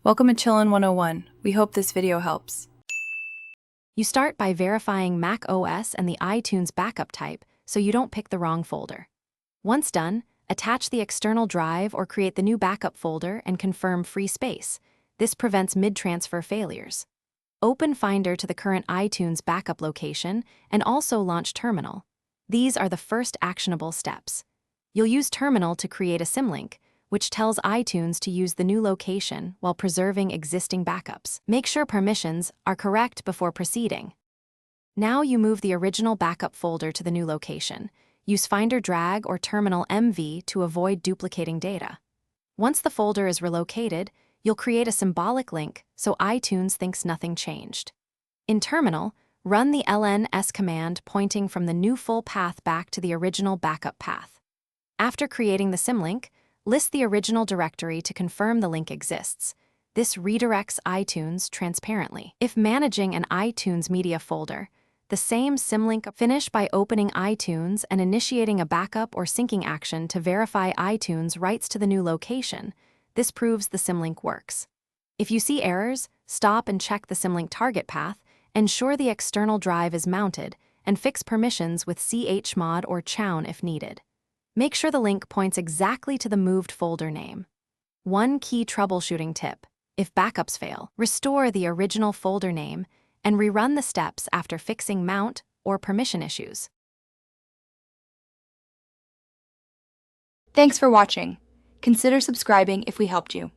Welcome to Chillin' 101. We hope this video helps. You start by verifying Mac OS and the iTunes backup type so you don't pick the wrong folder. Once done, attach the external drive or create the new backup folder and confirm free space. This prevents mid-transfer failures. Open Finder to the current iTunes backup location and also launch Terminal. These are the first actionable steps. You'll use Terminal to create a symlink, which tells iTunes to use the new location while preserving existing backups. Make sure permissions are correct before proceeding. Now you move the original backup folder to the new location. Use Finder Drag or Terminal MV to avoid duplicating data. Once the folder is relocated, you'll create a symbolic link so iTunes thinks nothing changed. In Terminal, run the lns command pointing from the new full path back to the original backup path. After creating the symlink, list the original directory to confirm the link exists. This redirects iTunes transparently. If managing an iTunes media folder, the same symlink. Finish by opening iTunes and initiating a backup or syncing action to verify iTunes rights to the new location. This proves the symlink works. If you see errors, stop and check the symlink target path, ensure the external drive is mounted, and fix permissions with chmod or chown if needed. Make sure the link points exactly to the moved folder name. One key troubleshooting tip: if backups fail, restore the original folder name and rerun the steps after fixing mount or permission issues. Thanks for watching. Consider subscribing if we helped you.